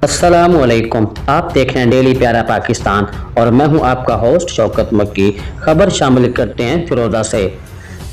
अस्सलामुअलैकुम। आप देख रहे हैं डेली प्यारा पाकिस्तान और मैं हूं आपका होस्ट शौकत मक्की। खबर शामिल करते हैं फिरोजा से।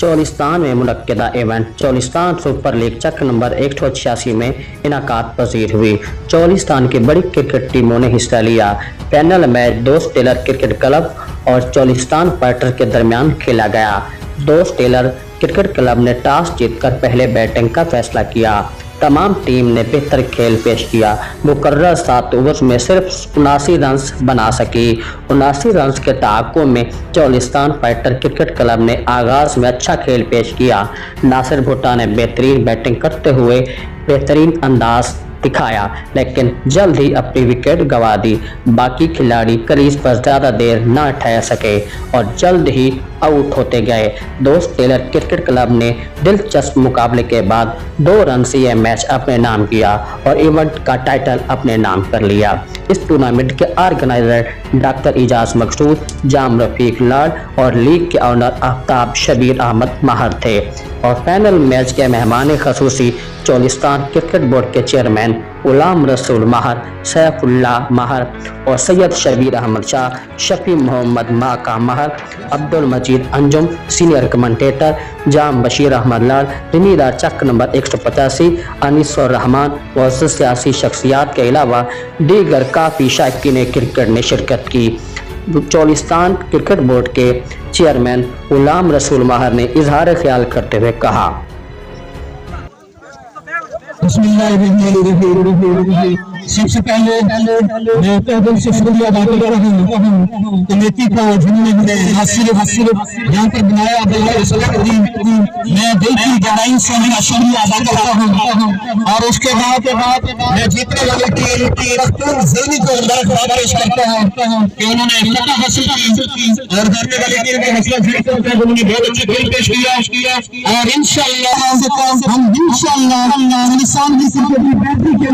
चोलिस्तान में मुनक्किदा इवेंट चोलिस्तान सुपर लीग चक्र नंबर 186 में इनाकात पजीर हुई। चोलिस्तान की बड़ी क्रिकेट टीमों ने हिस्सा लिया। पैनल मैच दोस्त टेलर क्रिकेट क्लब और चोलिस्तान फाइटर के दरमियान खेला गया। दोस्त टेलर क्रिकेट क्लब ने टॉस जीतकर पहले बैटिंग का फैसला किया। तमाम टीम ने बेहतर खेल पेश किया। मुकर्रर 7 ओवर में सिर्फ 79 रन बना सकी। 79 रन के तहक़्क़ुक़ में चोलिस्तान फाइटर क्रिकेट क्लब ने आगाज़ में अच्छा खेल पेश किया। नासिर भुट्टो ने बेहतरीन बैटिंग करते हुए बेहतरीन अंदाज दिखाया, लेकिन जल्द ही अपनी विकेट गंवा दी। बाकी खिलाड़ी क्रीज पर ज़्यादा देर न ठहर सके और जल्द ही आउट होते गए। दोस्त टेलर क्रिकेट क्लब ने दिलचस्प मुकाबले के बाद 2 रन से यह मैच अपने नाम किया और इवेंट का टाइटल अपने नाम कर लिया। इस टूर्नामेंट के ऑर्गेनाइजर डॉक्टर इजाज मकसूद, जाम रफीक लाड और लीग के ऑनर आफ्ताब शबीर अहमद माहर थे। और फाइनल मैच के मेहमान खसूसी चोलिस्तान क्रिकेट बोर्ड के चेयरमैन गुलाम रसूल माहर, सैफुल्लाह माहर और सैयद शबीर अहमद शाह, शफी मोहम्मद माका माहर, अब्दुल मजीद अंजुम सीनियर कमेंटेटर, जाम बशीर अहमद लाल, रिमीदार चक्र नंबर 185, अनीसुर रहमान व सियासी शख्सियात के अलावा दीगर काफ़ी शायकीन क्रिकेट ने शिरकत की। चोलिस्तान क्रिकेट बोर्ड के चेयरमैन गुलाम रसूल माहर ने इजहार ख्याल करते हुए कहा, सबसे पहले मैं दिल से शुक्रिया अदा कर रहा हूँ कमेटी को, जिन्होंने हमें यहाँ पर बनाया। मैं दिल की गहराई से मेरा शुक्रिया अदा करता हूँ और उसके बाद मैं जीतने वाले टीम ज़ेनी को मुबारकबाद पेश करता हूँ कि उन्होंने फतह हासिल की और हारने वाली टीम के हौसला अफजाई करते हैं। उन्होंने बहुत अच्छा खेल पेश किया और इंशाअल्लाह हम चोलिस्तान की क्रिकेट के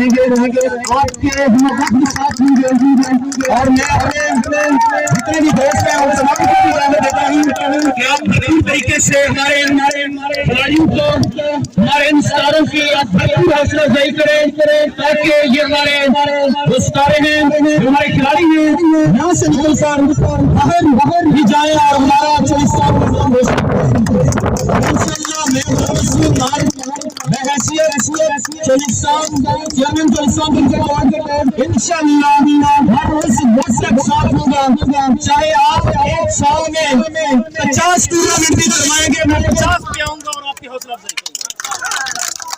लिए रहेंगे आपके साथ और मैं जितने भी दोस्त हैं उन सबको देता हूँ कि आप बेहतरीन तरीके से हमारे खिलाड़ियों को, हमारे इन सितारों की आप भरपूर हौसला अफजाई करें ताकि ये हमारे सितारे हैं, हमारे खिलाड़ी हैं, यहाँ से निकल कर बाहर भी जाए और हमारा चोलिस्तान साथ होगा। चाहे आप एक साल में 50 टूर्नामेंट भी करवाएंगे, मैं 50 पे आऊंगा और आपकी हौसला अफजाई करूंगा।